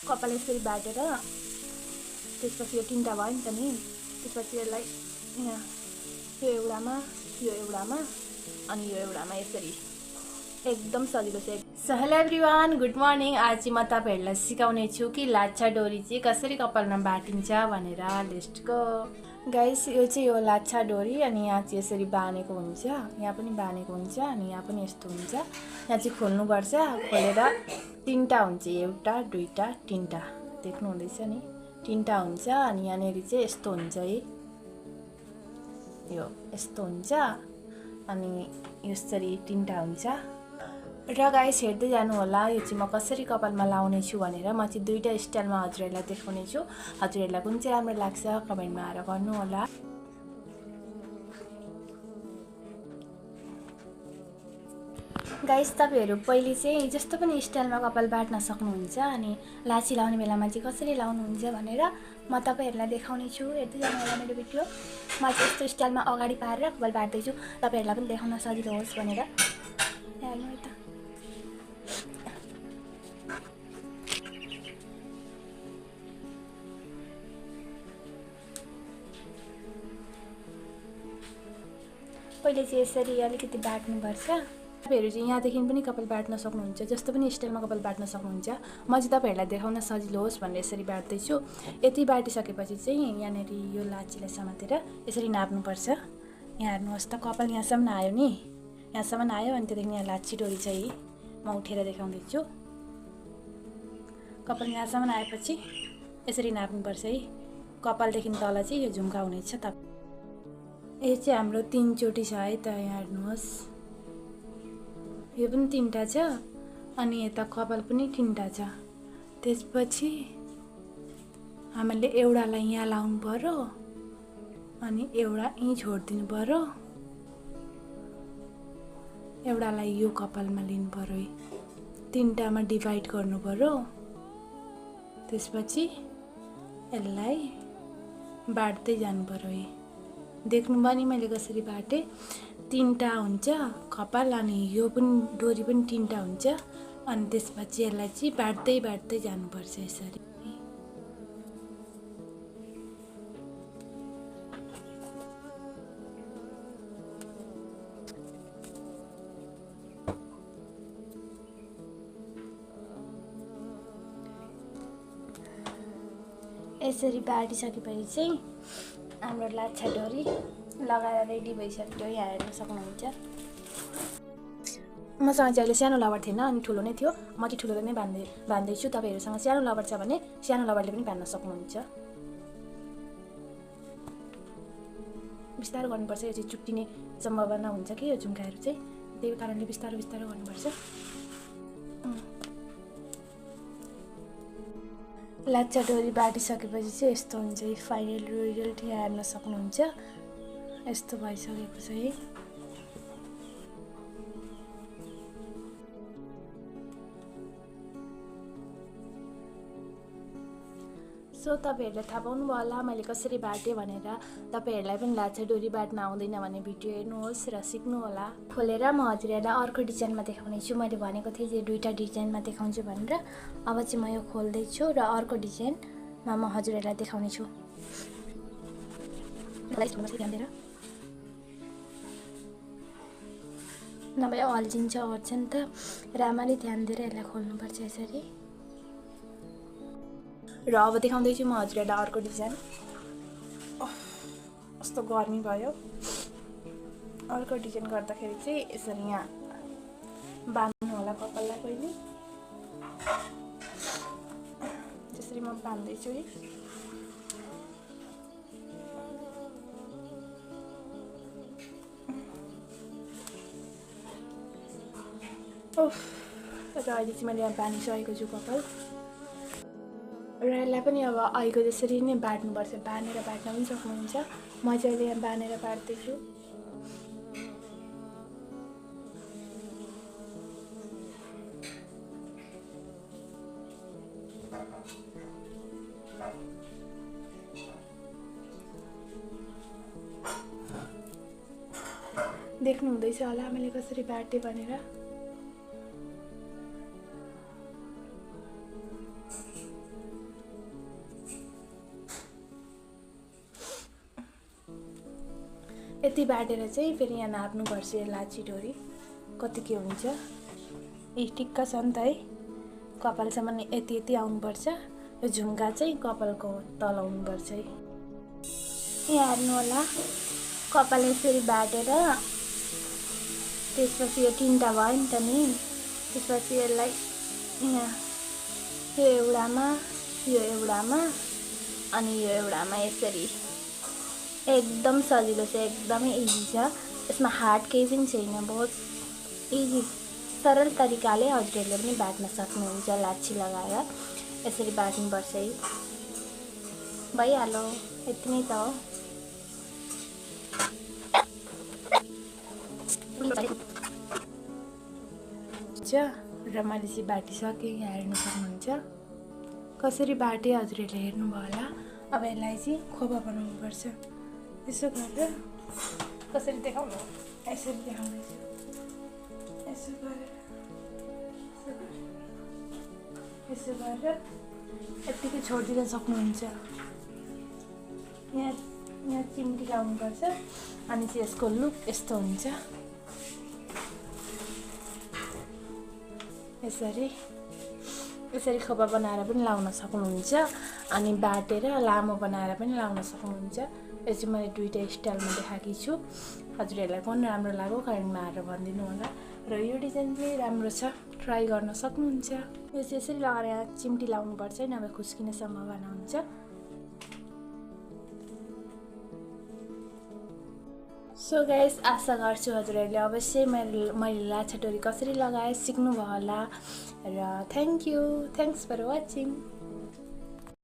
कपाल यसरी बाटेर त्यसपछि यो तीनटा भयो नि त नि, त्यसपछि यसलाई यहाँ यो एउटामा अनि यो एउटामा यसरी एकदम सजिलो छ। So hello everyone, good morning. आज चाहिँ म तपाईँहरूलाई सिकाउने छु कि लाछा डोरी चाहिँ कसरी कपालमा बाटिन्छ भनेर। Let's go guys. यो चाहिँ यो लाछा डोरी अनि यहाँ चाहिँ यसरी बाँधेको हुन्छ, यहाँ पनि बाँधेको हुन्छ अनि यहाँ पनि यस्तो हुन्छ। यहाँ चाहिँ खोल्नुपर्छ, खोलेर तीनटा हुन्छ, एउटा दुईटा तीनटा, देख्नु हुँदैछ नि, तीनटा हुन्छ। अनि यहाँनिर चाहिँ यस्तो हुन्छ है, यो यस्तो हुन्छ अनि यसरी तीनटा हुन्छ। र गाइस हेर्दै जानु होला, यो चाहिँ म कसरी कपालमा लाउने छु भनेर। म चाहिँ दुईटा स्टाइलमा हजुरहरूलाई देखाउने छु। हजुरहरूलाई कुन चाहिँ राम्रो लाग्छ कमेन्टमा आएर गर्नु होला। गाइस तपाईहरु पहिले चाहिँ जस्तो पनि स्टाइलमा कपाल बाट्न सक्नुहुन्छ अनि लाची लाउने बेलामा चाहिँ कसरी लाउनुहुन्छ भनेर म तपाईहरुलाई देखाउने छु। हेर्दै जानु होला मेरो भिडियो। म चाहिँ यस्तो स्टाइलमा अगाडि पारेर कपाल बाट्दै छु, तपाईहरुलाई पनि देखाउन सजिलो होस् भनेर। हेर्नु त, पहिले चाहिँ यसरी अलिकति बाट्नुपर्छ। तपाईहरु चाहिँ यहाँदेखि पनि कपाल बाट्न सक्नुहुन्छ, जस्तो पनि स्टाइलमा कपाल बाट्न सक्नुहुन्छ। म चाहिँ तपाईहरुलाई देखाउन सजिलो होस् भनेर यसरी बाट्दै छु। यति बाटिसकेपछि चाहिँ यहाँनेरि यो लाचीलाई समातेर यसरी नाप्नुपर्छ। यहाँ हेर्नुहोस् त, कपाल यहाँसम्म आयो नि, यहाँसम्म आयो। अनि त्यहाँदेखि यहाँ लाची डोरी चाहिँ म उठेर देखाउँदै छु। कपाल यहाँसम्म आएपछि यसरी नाप्नुपर्छ है। कपालदेखि तल चाहिँ यो झुम्का हुनेछ। त यो चाहिँ हाम्रो 3 चोटी छ है त। यहाँ हेर्नुहोस्, यो पनि 3टा छ अनि यता कपाल पनि 3टा छ। त्यसपछि हामीले एउटालाई यहाँ लाउनु पर्यो अनि एउटा यहीँ छोडिदिनु पर्यो, एउटालाई यो कपालमा लिनु पर्यो है, 3टामा डिभाइड गर्नु पर्यो। त्यसपछि यसलाई बाट्दै जानु पर्यो है। देख्नु भयो नि मैले कसरी बाटेँ। 3टा हुन्छ कपाल अनि यो पनि डोरी पनि 3टा हुन्छ। अनि त्यसपछि यसलाई चाहिँ बाट्दै जानुपर्छ यसरी। यसरी बाटिसकेपछि चाहिँ हाम्रो लाछा डोरी लगाएर रेडी भइसक्यो। यहाँ हेर्न सक्नुहुन्छ। मसँग चाहिँ अहिले सानो लबर थिएन अनि ठुलो नै थियो। म चाहिँ ठुलोले नै बान्दैछु। तपाईहरुसँग सानो लबर छ भने सानो लबरले पनि बान्न सक्नुहुन्छ। बिस्तारो गर्नुपर्छ, यो चाहिँ चुट्टिने सम्भावना हुन्छ कि यो झुम्काहरू चाहिँ, त्यही कारणले बिस्तारो गर्नुपर्छ। लाछा डोरी बाटिसकेपछि चाहिँ यस्तो हुन्छ है फाइनल रिजल्ट। यहाँ हेर्न सक्नुहुन्छ, यस्तो भइसकेको छ है। सो तपाईहरुले थाहा पाउनुभयो होला मैले कसरी बाटेँ भनेर। तपाईहरुलाई पनि लाछा डोरी बाट्न आउँदैन भने भिडियो हेर्नुहोस् र सिक्नु होला। खोलेर म हजुरहरूलाई अर्को डिजाइनमा देखाउने छु। मैले भनेको थिएँ जे 2टा डिजाइनमा देखाउँछु भनेर। अब चाहिँ म यो खोल्दैछु र अर्को डिजाइनमा म हजुरहरूलाई देखाउने छु। ध्यान दिएर, नभए अल्झिन्छ ओर्छ नि त। राम्ररी ध्यान दिएर यसलाई खोल्नुपर्छ यसरी। र अब देखाउँदैछु म हजुरहरूलाई अर्को डिजाइन। कस्तो गर्मी भयो। अर्को डिजाइन गर्दाखेरि चाहिँ यसरी यहाँ बाँध्नु होला कपाललाई पहिले। त्यसरी म बान्दैछु है। र अहिले चाहिँ मैले यहाँ बाँधिसकेको छु कपाल। र यसलाई पनि अब अहिलेको जसरी नै बाट्नुपर्छ, बाँधेर बाट्न पनि सक्नुहुन्छ। म चाहिँ अहिले यहाँ बाँधेर बाट्दैछु। देख्नु हुँदैछ होला मैले कसरी बाटेँ भनेर। यति बाटेर चाहिँ फेरि यहाँ नाप्नुपर्छ यो लाछिडोरी कति के हुन्छ। यी टिक्का छ नि त है, कपालसम्म यति यति आउनुपर्छ। यो झुम्का चाहिँ कपालको तल आउनुपर्छ है। यहाँ हेर्नु होला, कपाल यसरी बाटेर त्यसपछि यो तिनवटा भयो नि त नि, त्यसपछि यसलाई यहाँ यो एउटामा अनि यो एउटामा यसरी एकदम सजिलो छ, एकदमै इजी छ। यसमा हार्ड केही पनि छैन, बहुत इजी सरल तरिकाले हजुरहरूले पनि बाट्न सक्नुहुन्छ। लाछी लगाएर यसरी बाट्नुपर्छ है, भइहाल्यो, यति नै त हो। र मैले चाहिँ बाटिसकेँ, यहाँ हेर्नु सक्नुहुन्छ कसरी बाटे, हजुरहरूले हेर्नुभयो होला। अब यसलाई चाहिँ खोपा बनाउनुपर्छ। यसो गरेर कसरी देखाउनु, यसरी देखाउँदैछु, यसो गरेर यत्तिकै छोडिदिन सक्नुहुन्छ। यहाँ चिम्टी लाउनुपर्छ, अनि चाहिँ यसको लुक यस्तो हुन्छ। यसरी खोपा बनाएर पनि लाउन सक्नुहुन्छ, अनि बाटेर लामो बनाएर पनि लाउन सक्नुहुन्छ। यो चाहिँ मैले दुईवटा स्टाइलमा देखाएकी छु। हजुरहरूलाई कुन राम्रो लाग्यो कमेन्टमा आएर भनिदिनु होला। र यो डिजाइन चाहिँ राम्रो छ, ट्राई गर्न सक्नुहुन्छ। यो चाहिँ यसरी लगाएर यहाँ चिम्टी लाउनुपर्छ, नभए खुस्किने सम्भावना हुन्छ। सो गाइस, आशा गर्छु हजुरहरूले अवश्य मैले लाछाडोरी कसरी लगाएँ सिक्नुभयो होला। र थ्याङ्क्स फर वाचिङ।